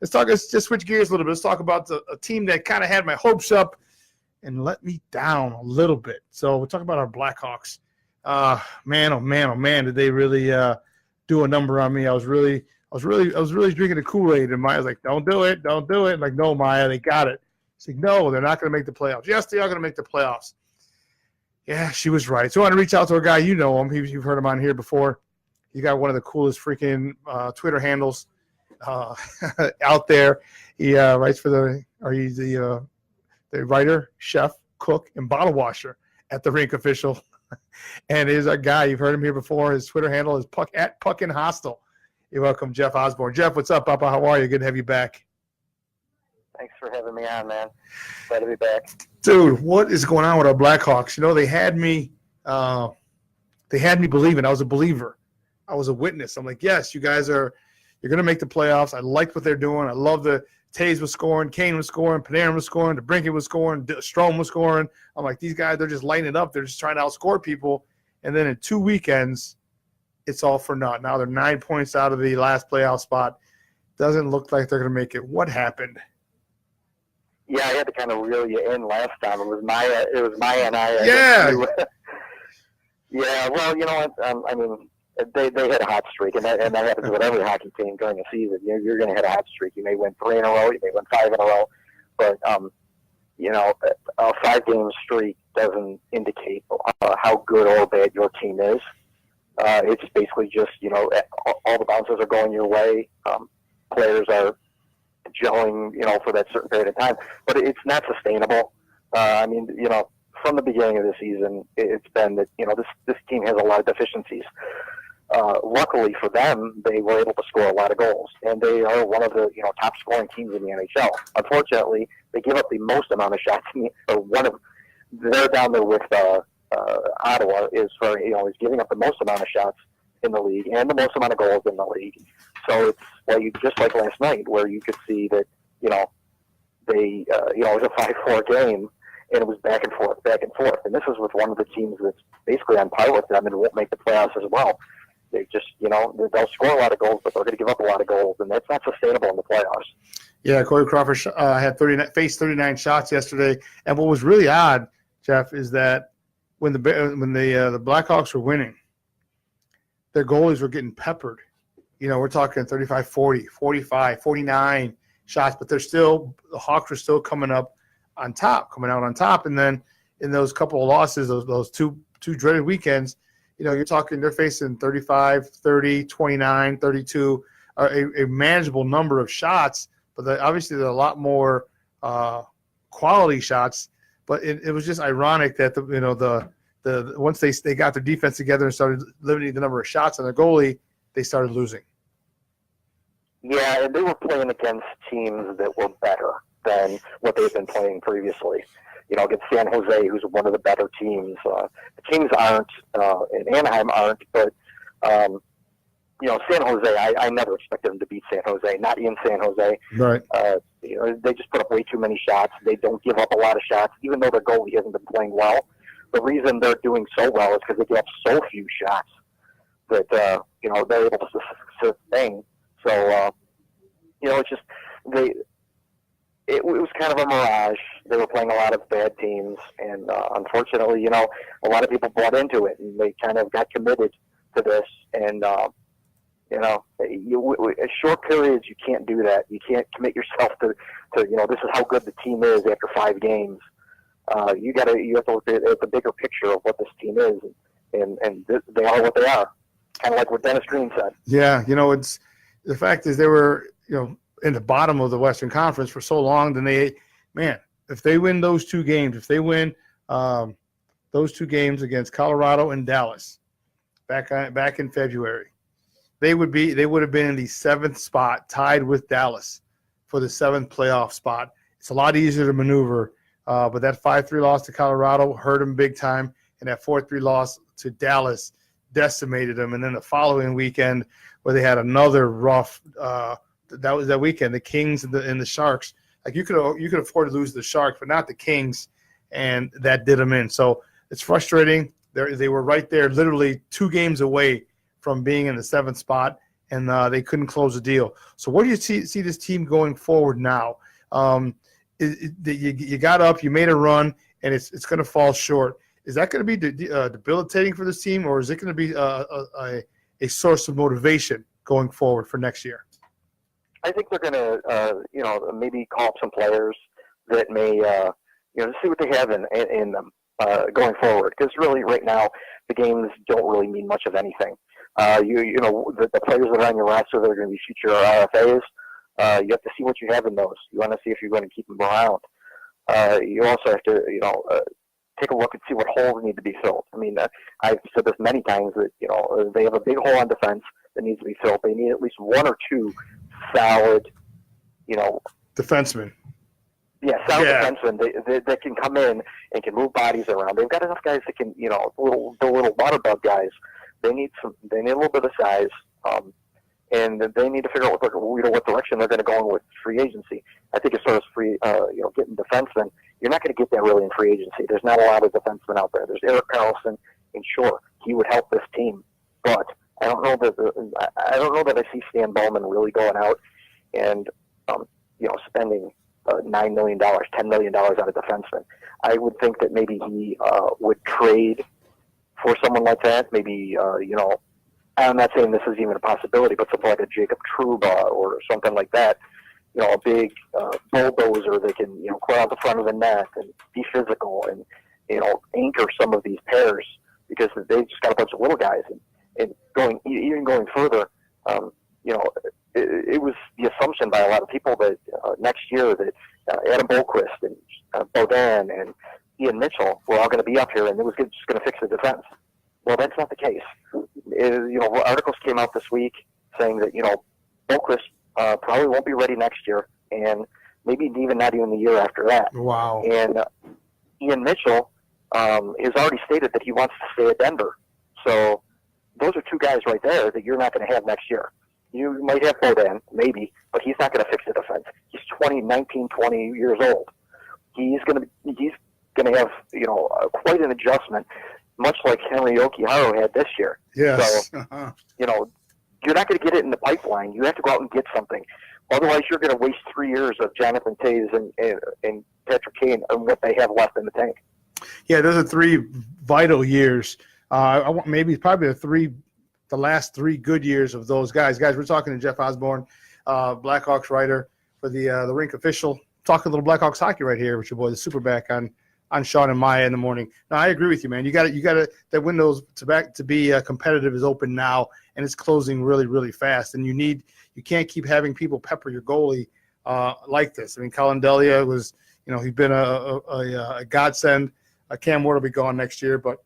let's just switch gears a little bit. Let's talk about a team that kind of had my hopes up and let me down a little bit. So we'll talk about our Blackhawks. Man, oh man, did they really do a number on me? I was really drinking the Kool-Aid, and Maya's like, don't do it. I'm like, no, Maya, they got it. She's like, no, they're not going to make the playoffs. Yes, they are going to make the playoffs. Yeah, she was right. So I want to reach out to a guy, you know him. You've heard him on here before. He got one of the coolest freaking Twitter handles out there. He writes for he's the writer, chef, cook, and bottle washer at the Rink Official. And is a guy, you've heard him here before. His Twitter handle is Puckin Hostel. You're welcome, Jeff Osborn. Jeff, what's up, Papa? How are you? Good to have you back. Thanks for having me on, man. Glad to be back. Dude, what is going on with our Blackhawks? You know, they had me believing. I was a believer. I was a witness. I'm like, yes, you're going to make the playoffs. I liked what they're doing. I love the Taves was scoring, Kane was scoring, Panarin was scoring, DeBrincat was scoring, Strome was scoring. I'm like, these guys, they're just lighting it up. They're just trying to outscore people. And then in 2 weekends, it's all for naught. Now they're 9 points out of the last playoff spot. Doesn't look like they're going to make it. What happened? Yeah, I had to kind of reel you in last time. It was Maya and I. Yeah. Yeah, well, you know what? I mean, they had a hot streak, and that happens with every hockey team during a season. You're going to hit a hot streak. You may win 3 in a row. You may win 5 in a row. But, you know, a 5-game streak doesn't indicate how good or bad your team is. It's basically just, you know, all the bounces are going your way. Players are gelling, you know, for that certain period of time. But it's not sustainable. I mean, you know, from the beginning of the season, it's been that, you know, this team has a lot of deficiencies. Luckily for them, they were able to score a lot of goals, and they are one of the, you know, top scoring teams in the NHL. Unfortunately, they give up the most amount of shots. They're down there with Ottawa is giving up the most amount of shots in the league and the most amount of goals in the league. So it's just like last night, where you could see that, you know, they it was a 5-4 game, and it was back and forth. And this is with one of the teams that's basically on par with them and won't make the playoffs as well. They just, you know, they'll score a lot of goals, but they're going to give up a lot of goals, and that's not sustainable in the playoffs. Yeah, Corey Crawford faced 39 shots yesterday, and what was really odd, Jeff, is that when the Blackhawks were winning, their goalies were getting peppered. You know, we're talking 35, 40, 45, 49 shots, but the Hawks were still coming out on top. And then in those couple of losses, those two dreaded weekends, you know, you're talking they're facing 35, 30, 29, 32, a manageable number of shots, but obviously there are a lot more quality shots. But it was just ironic that once they got their defense together and started limiting the number of shots on their goalie, they started losing. Yeah, and they were playing against teams that were better than what they've been playing previously. You know, against San Jose, who's one of the better teams. The Kings aren't, and Anaheim aren't, but, you know, San Jose, I never expected them to beat San Jose, not in San Jose. Right. You know, they just put up way too many shots. They don't give up a lot of shots, even though their goalie hasn't been playing well. The reason they're doing so well is because they give up so few shots that, you know, they're able to sustain. So, you know, it's just it was kind of a mirage. They were playing a lot of bad teams, and unfortunately, you know, a lot of people bought into it, and they kind of got committed to this. And you know, in short periods, you can't do that. You can't commit yourself to you know, this is how good the team is after 5 games. You have to look at the bigger picture of what this team is, and they are what they are. Kind of like what Dennis Green said. Yeah, you know, it's the fact is they were, you know, in the bottom of the Western Conference for so long. Then if they win those 2 games, if they win those 2 games against Colorado and Dallas back in February, they would have been in the 7th spot, tied with Dallas for the 7th playoff spot. It's a lot easier to maneuver, but that 5-3 loss to Colorado hurt them big time, and that 4-3 loss to Dallas decimated them. And then the following weekend, where they had another rough that was that weekend, the Kings and the Sharks. Like you could afford to lose the Sharks, but not the Kings, and that did them in. So it's frustrating. They were right there, literally 2 games away from being in the 7th spot, and they couldn't close the deal. So what do you see this team going forward now? You got up, you made a run, and it's going to fall short. Is that going to be debilitating for this team, or is it going to be a source of motivation going forward for next year? I think they're going to, maybe call up some players that may, see what they have in them going forward. Because really, right now, the games don't really mean much of anything. The players that are on your roster that are going to be future RFAs, you have to see what you have in those. You want to see if you're going to keep them around. You also have to, take a look and see what holes need to be filled. I mean, I've said this many times that, they have a big hole on defense that needs to be filled. They need at least one or two solid, defensemen. Yeah, solid defensemen that can come in and can move bodies around. They've got enough guys that can, the little water bug guys. They need a little bit of size, and they need to figure out what direction they're going to go in with free agency. I think as far as getting defensemen, you're not going to get that really in free agency. There's not a lot of defensemen out there. There's Erik Karlsson, and sure, he would help this team, but I don't know that I see Stan Bowman really going out and spending $9 million, $10 million on a defenseman. I would think that maybe he would trade for someone like that. Maybe I'm not saying this is even a possibility, but something like a Jacob Trouba or something like that. A big bulldozer that can clear out the front of the net and be physical and anchor some of these pairs, because they've just got a bunch of little guys. And going further, it was the assumption by a lot of people that next year that Adam Bohlquist and Beaudin and Ian Mitchell were all going to be up here and it was just going to fix the defense. Well, that's not the case. Articles came out this week saying that Bohlquist probably won't be ready next year, and maybe not even the year after that. Wow. And Ian Mitchell has already stated that he wants to stay at Denver. So those are two guys right there that you're not going to have next year. You might have Beaudin, maybe, but he's not going to fix the defense. He's 20 years old. He's going to have quite an adjustment, much like Henry Okiharo had this year. Yes. So you're not going to get it in the pipeline. You have to go out and get something. Otherwise, you're going to waste 3 years of Jonathan Toews and Patrick Kane and what they have left in the tank. Yeah, those are 3 vital years. Probably the last 3 good years of those guys. Guys, we're talking to Jeff Osborn, Blackhawks writer for the Rink official. Talking a little Blackhawks hockey right here with your boy, the Superback on Shawn and Maya in the morning. No, I agree with you, man. You got to that window to be competitive is open now, and it's closing really, really fast. And you can't keep having people pepper your goalie like this. I mean, Colin Delia was, he's been a godsend. Cam Ward will be gone next year, but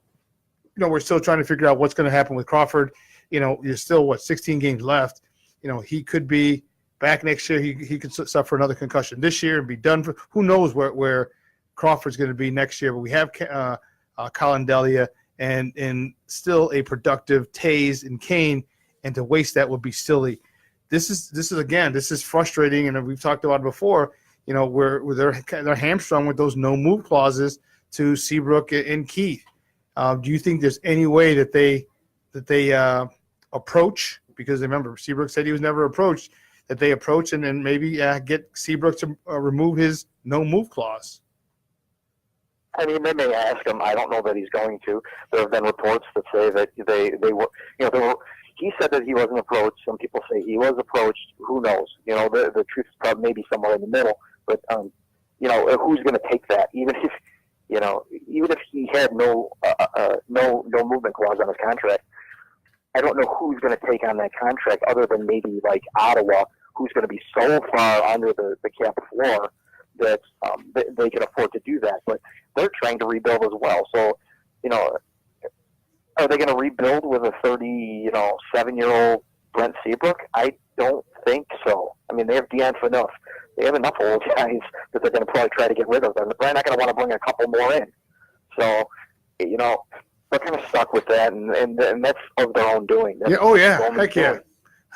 we're still trying to figure out what's going to happen with Crawford. You're still 16 games left. He could be back next year. He could suffer another concussion this year and be done for. Who knows where Crawford's going to be next year? But we have Colin Delia and still a productive Toews and Kane, and to waste that would be silly. This is frustrating, and we've talked about it before. Where they're hamstrung with those no move clauses to Seabrook and Keith. Do you think there's any way that they approach, because remember Seabrook said he was never approached, that they approach and then maybe get Seabrook to remove his no move clause? I mean, they may ask him. I don't know that he's going to. There have been reports that say that they were. He said that he wasn't approached. Some people say he was approached. Who knows? The truth is probably maybe somewhere in the middle. But who's going to take that? Even if he had no movement clause on his contract, I don't know who's going to take on that contract other than maybe like Ottawa, who's going to be so far under the cap floor that they can afford to do that. But they're trying to rebuild as well. So, are they going to rebuild with a 37-year-old Brent Seabrook? I don't think so. I mean, they have Dion Phaneuf. They have enough old guys that they're going to probably try to get rid of them. They're not going to want to bring a couple more in. So, they're kind of stuck with that, and that's of their own doing. That's heck yeah.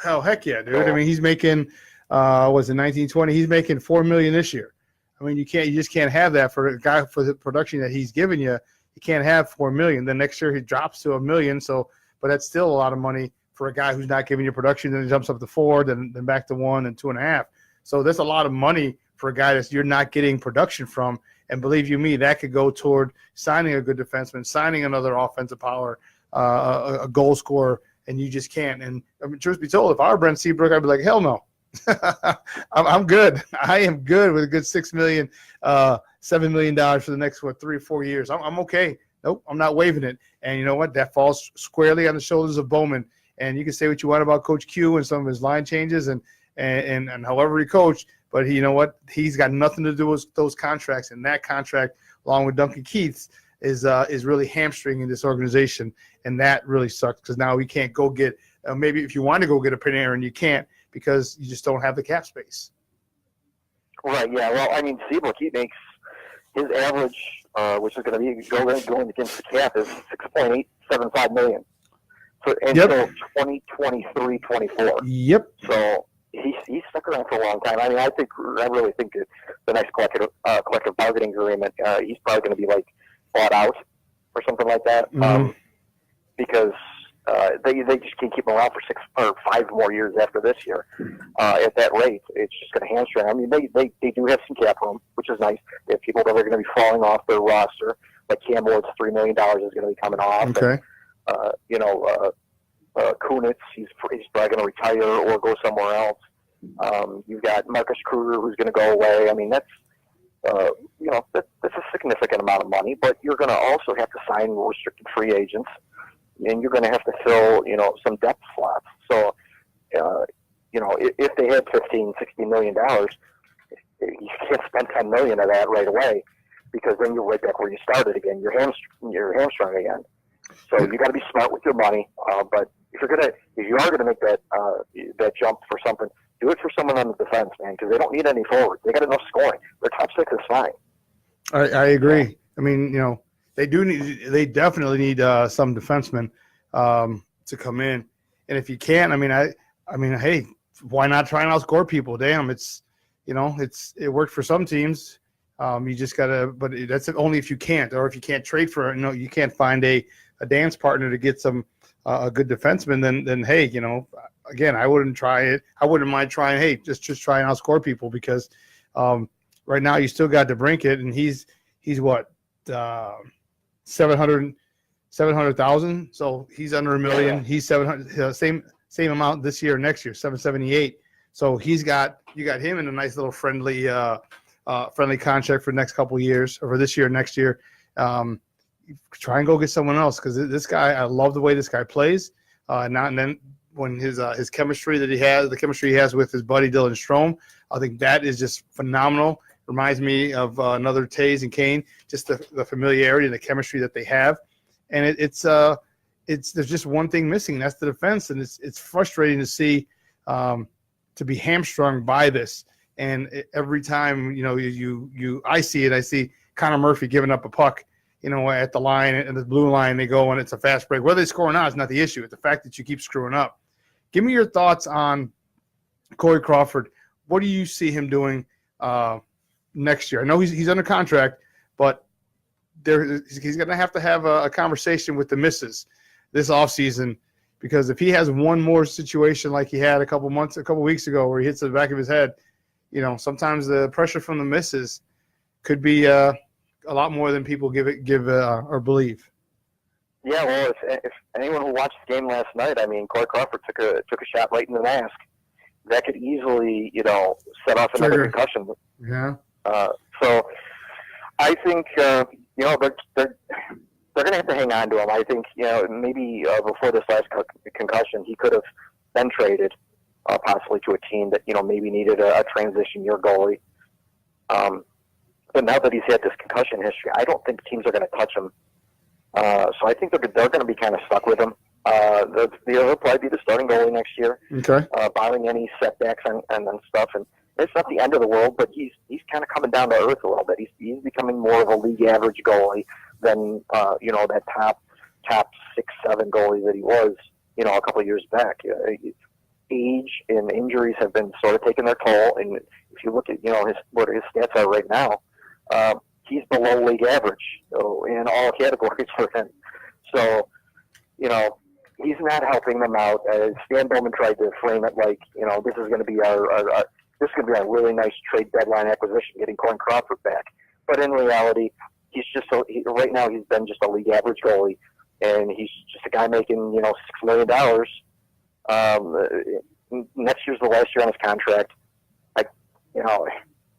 Hell, heck yeah, dude. I mean, he's making, was it 1920? He's making $4 million this year. I mean, you just can't have that for a guy for the production that he's giving you. You can't have $4 million. Then next year he drops to $1 million. So, but that's still a lot of money for a guy who's not giving you production. Then he jumps up to 4, then back to 1 and 2.5. So that's a lot of money for a guy that you're not getting production from. And believe you me, that could go toward signing a good defenseman, signing another offensive power, a goal scorer, and you just can't. And I mean, truth be told, if I were Brent Seabrook, I'd be like, hell no. I'm good. I am good with a good $6 million, $7 million for the next 3 or 4 years. I'm okay. Nope, I'm not waiving it. And you know what? That falls squarely on the shoulders of Bowman. And you can say what you want about Coach Q and some of his line changes and however he coached, but you know what? He's got nothing to do with those contracts. And that contract, along with Duncan Keith's, is really hamstringing this organization, and that really sucks because now we can't go get maybe if you want to go get a Panarin, you can't because you just don't have the cap space. Right. Yeah. Well, I mean, Seabrook, he makes his average, which is going to be going against the cap, is $6.875 million. So until 2023-24. Yep. So he's stuck around for a long time. I mean, I really think that the next collective bargaining agreement, he's probably going to be like bought out or something like that, because they just can't keep him around for 6 or 5 more years after this year. At that rate, it's just going to hamstring. I mean, they do have some cap room, which is nice. They have people that are going to be falling off their roster, like Cam Ward's $3 million is going to be coming off. Okay. And, Kunitz, he's probably going to retire or go somewhere else. You've got Marcus Kruger, who's going to go away. I mean, that's a significant amount of money, but you're going to also have to sign restricted free agents, and you're going to have to fill, some depth slots. So, if they had $15-16 million, you can't spend $10 million of that right away, because then you're right back where you started again. You're hamstrung again. So you got to be smart with your money. But if you are gonna make that jump for something, do it for someone on the defense, man, because they don't need any forwards. They got enough scoring. Their top 6 is fine. I agree. I mean, they definitely need some defensemen to come in, and if you can't, I mean, hey, why not try and outscore people? Damn, it worked for some teams. You just gotta, but that's only if you can't, or if you can't trade for it. You can't find a dance partner to get some a good defenseman. Then hey, again, I wouldn't try it. I wouldn't mind trying. Hey, just try and outscore people because right now you still got DeBrincat, and he's what 700,000. So he's under $1 million. He's 700, same amount this year, next year, 778. So you got him in a nice little friendly contract for the next couple of years, or for this year, next year. Try and go get someone else, because this guy, I love the way this guy plays. And then when his chemistry that he has, the chemistry he has with his buddy Dylan Strome, I think that is just phenomenal. Reminds me of another Taves and Kane, just the familiarity and the chemistry that they have. And it's there's just one thing missing, and that's the defense. And it's frustrating to see to be hamstrung by this. And every time I see Connor Murphy giving up a puck, at the line and the blue line, they go and it's a fast break. Whether they score or not is not the issue. It's the fact that you keep screwing up. Give me your thoughts on Corey Crawford. What do you see him doing next year? I know he's under contract, but he's going to have a conversation with the missus this offseason, because if he has one more situation like he had a couple weeks ago where he hits the back of his head, sometimes the pressure from the missus could be a lot more than people give or believe. Yeah, well, if anyone who watched the game last night, I mean, Corey Crawford took a shot right in the mask. That could easily, set off another concussion. Yeah. So I think, they're going to have to hang on to him. I think, maybe before this last concussion, he could have been traded possibly to a team that, maybe needed a transition year goalie. But now that he's had this concussion history, I don't think teams are going to touch him. So I think they're going to be kind of stuck with him. He'll probably be the starting goalie next year, okay, barring any setbacks and stuff. And it's not the end of the world, but he's kind of coming down to earth a little bit. He's becoming more of a league average goalie than that top 6-7 goalie that he was a couple of years back. Age and injuries have been sort of taking their toll, and if you look at what his stats are right now, he's below league average in all categories for him. So he's not helping them out. Stan Bowman tried to frame it like, this is going to be this is going to be a really nice trade deadline acquisition, getting Corn Crawford back. But in reality, he's just right now he's been just a league average goalie, and he's just a guy making $6 million. Next year's the last year on his contract.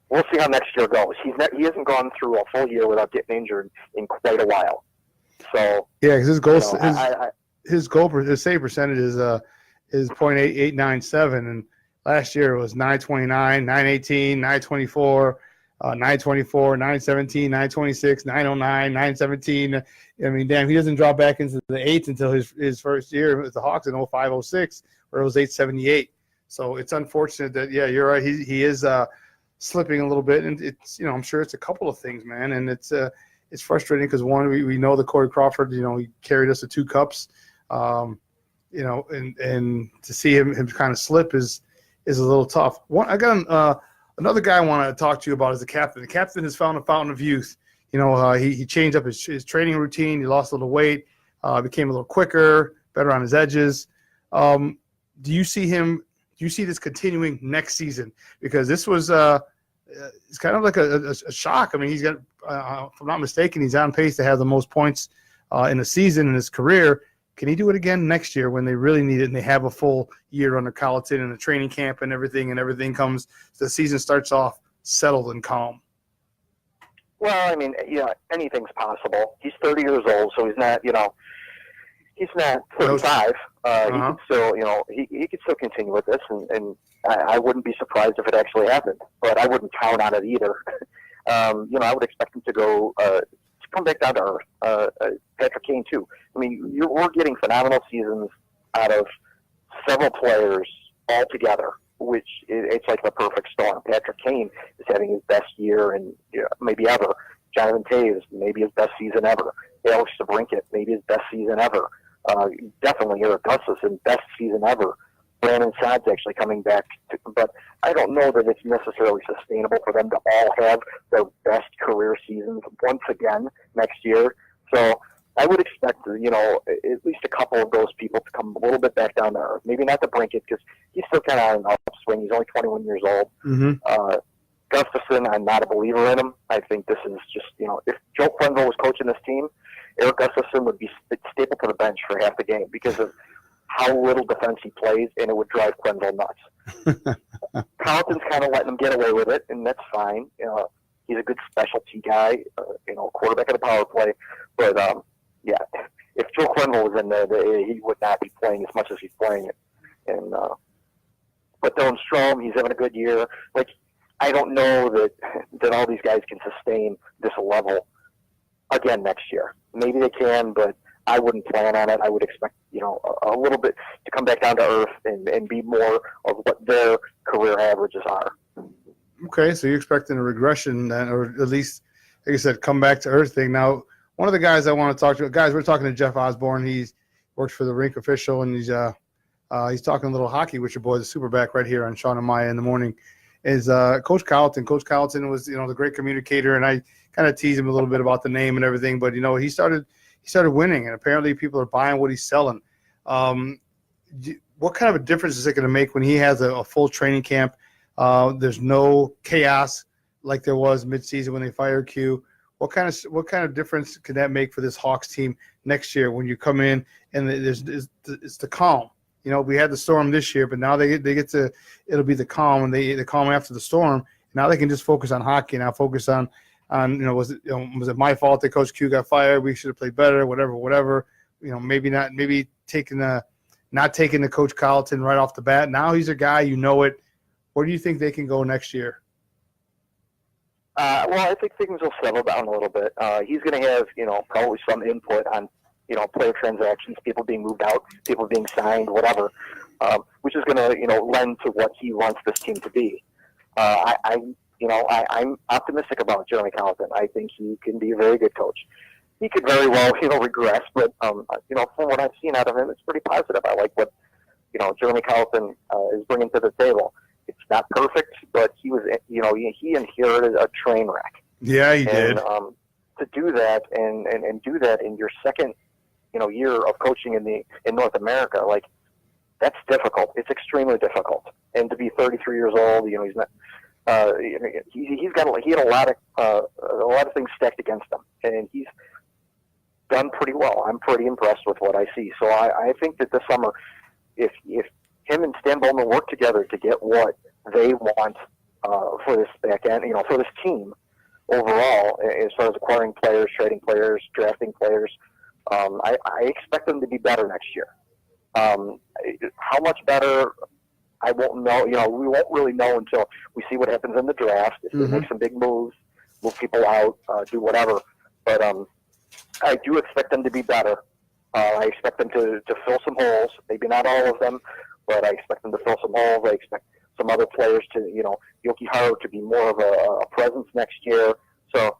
We'll see how next year goes. He hasn't gone through a full year without getting injured in quite a while. So yeah, because his save percentage is .8897, and last year it was 929, 918, 924, 924, 917, 926, 909, 917. I mean, damn, he doesn't drop back into the eights until his first year with the Hawks in 05-06, where it was 878. So it's unfortunate that, yeah, you're right. He is slipping a little bit, and it's, I'm sure it's a couple of things, man, and it's frustrating because, one, we know that Corey Crawford, he carried us to 2 cups, and to see him kind of slip is a little tough. I got another guy I want to talk to you about is the captain. The captain has found a fountain of youth. He changed up his training routine. He lost a little weight, became a little quicker, better on his edges. Do you see this continuing next season? Because this was it's kind of like a shock. I mean, he's got, if I'm not mistaken, he's on pace to have the most points in a season in his career. Can he do it again next year when they really need it and they have a full year under Colliton and the training camp and everything comes, the season starts off settled and calm? Well, I mean, anything's possible. He's 30 years old, so he's not 35. He can still, he could still continue with this, and I wouldn't be surprised if it actually happened, but I wouldn't count on it either. I would expect him to go to come back down to earth. Patrick Kane too. I mean, we're getting phenomenal seasons out of several players all together, which it's like the perfect storm. Patrick Kane is having his best year and maybe ever. Jonathan Toews, maybe his best season ever. Alex DeBrincat, maybe his best season ever. Definitely Eric Gustafsson, best season ever. Brandon Saad's actually coming back, but I don't know that it's necessarily sustainable for them to all have their best career seasons once again next year. So I would expect, at least a couple of those people to come a little bit back down to earth. Maybe not DeBrincat, because he's still kind of on an upswing. He's only 21 years old. Mm-hmm. Gustafsson, I'm not a believer in him. I think this is just, if Joe Quenneville was coaching this team, Eric Gustafsson would be stapled to the bench for half the game because of how little defense he plays, and it would drive Quenneville nuts. Colliton's kind of letting him get away with it, and that's fine. He's a good specialty guy, quarterback of the power play. But, if Joe Quenneville was in there, he would not be playing as much as he's playing it. And but Dylan Strome, he's having a good year. Like, I don't know that all these guys can sustain this level again next year. Maybe they can, but I wouldn't plan on it. I would expect, a little bit to come back down to earth and be more of what their career averages are. Okay, so you're expecting a regression then, or at least, like you said, come back to earth thing. Now, one of the guys I want to talk to, we're talking to Jeff Osborn. He works for the Rink official, and he's talking a little hockey with your boy, the Superback, right here on Shawn and Maya in the morning. Is Coach Colliton. Coach Colliton was, the great communicator, and I kind of tease him a little bit about the name and everything, but he started winning, and apparently people are buying what he's selling. What kind of a difference is it going to make when he has a full training camp? There's no chaos like there was midseason when they fired Q. What kind of difference can that make for this Hawks team next year when you come in and it's the calm? We had the storm this year, but now they get to, it'll be the calm, and the calm after the storm. Now they can just focus on hockey. Now focus on was it my fault that Coach Q got fired? We should have played better. Whatever. Maybe not. Maybe not taking the Coach Colliton right off the bat. Now he's a guy, it. Where do you think they can go next year? Well, I think things will settle down a little bit. He's going to have probably some input on player transactions, people being moved out, people being signed, whatever, which is going to lend to what he wants this team to be. I'm optimistic about Jeremy Colliton. I think he can be a very good coach. He could very well, regress, but from what I've seen out of him, it's pretty positive. I like what Jeremy Colliton is bringing to the table. It's not perfect, but he was, he inherited a train wreck. Yeah, he did. To do that and do that in your second year of coaching in North America, like that's difficult. It's extremely difficult. And to be 33 years old, he's not. He had a lot of things stacked against him, and he's done pretty well. I'm pretty impressed with what I see. So I think that this summer, if him and Stan Bowman work together to get what they want for this back end, for this team overall, as far as acquiring players, trading players, drafting players, I expect them to be better next year. How much better, I won't know. We won't really know until we see what happens in the draft. If they make some big moves, move people out, do whatever. But I do expect them to be better. I expect them to fill some holes. Maybe not all of them, but I expect them to fill some holes. I expect some other players to, Yoki Haro to be more of a presence next year. So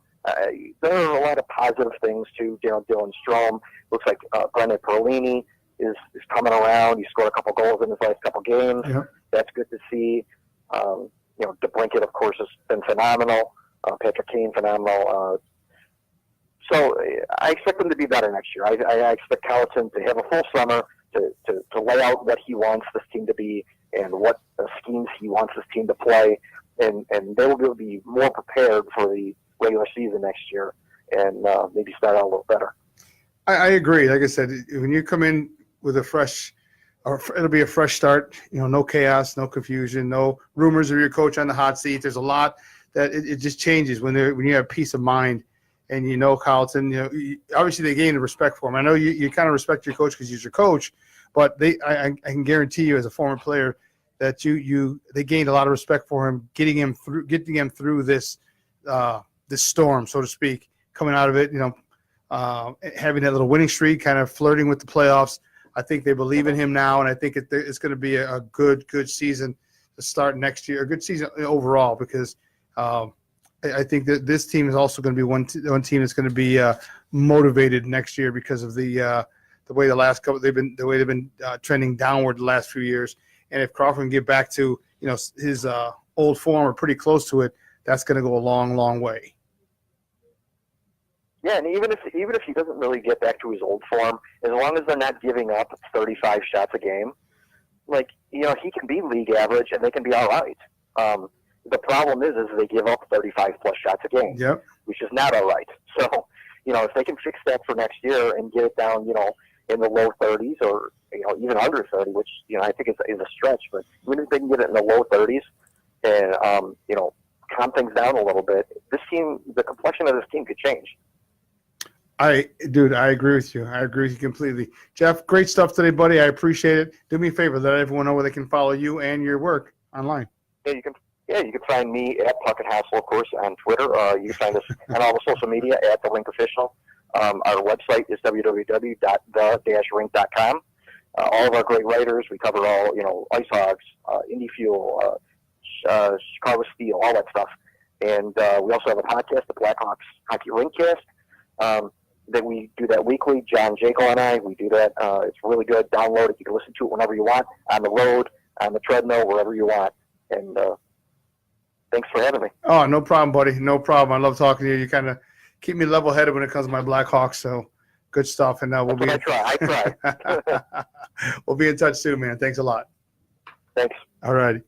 there are a lot of positive things too. Dylan Strome looks like Brendan Perlini is coming around. He scored a couple goals in his last couple games. Yeah. That's good to see. DeBrincat, of course, has been phenomenal. Patrick Kane, phenomenal. So I expect them to be better next year. I expect Colliton to have a full summer to lay out what he wants this team to be and what schemes he wants this team to play, and they will be more prepared for the regular season next year and maybe start out a little better. I agree. Like I said, when you come in with it'll be a fresh start. No chaos, no confusion, no rumors of your coach on the hot seat. There's a lot that it just changes when you have peace of mind. And Colliton, obviously they gain respect for him. I know you kind of respect your coach because he's your coach, but I can guarantee you as a former player that they gained a lot of respect for him, getting him through this this storm, so to speak, coming out of it. Having that little winning streak, kind of flirting with the playoffs. I think they believe in him now, and I think it's going to be a good season to start next year. A good season overall because. I think that this team is also going to be one team that's going to be motivated next year because of the way they've been trending downward the last few years. And if Crawford can get back to his old form or pretty close to it, that's going to go a long, long way. Yeah, and even if he doesn't really get back to his old form, as long as they're not giving up 35 shots a game, he can be league average and they can be all right. The problem is they give up 35-plus shots a game, which is not all right. So, if they can fix that for next year and get it down, in the low 30s or, even under 30, which, I think is a stretch, but even if they can get it in the low 30s and, calm things down a little bit, this team, the complexion of this team could change. I agree with you. I agree with you completely. Jeff, great stuff today, buddy. I appreciate it. Do me a favor, let everyone know where they can follow you and your work online. Yeah, you can find me at Puckett Hassel, of course, on Twitter. You can find us on all the social media at The Rink Official. Our website is www.the-rink.com. All of our great writers, we cover all, Ice Hogs, Indy Fuel, Chicago Steel, all that stuff. And we also have a podcast, the Blackhawks Hockey Rinkcast, that we do that weekly. John Jaco and I, we do that. It's really good. Download it. You can listen to it whenever you want, on the road, on the treadmill, wherever you want. And thanks for having me. Oh, no problem, buddy. No problem. I love talking to you. You kind of keep me level-headed when it comes to my Blackhawks, so good stuff. And we'll be. I try. We'll be in touch soon, man. Thanks a lot. Thanks. All righty.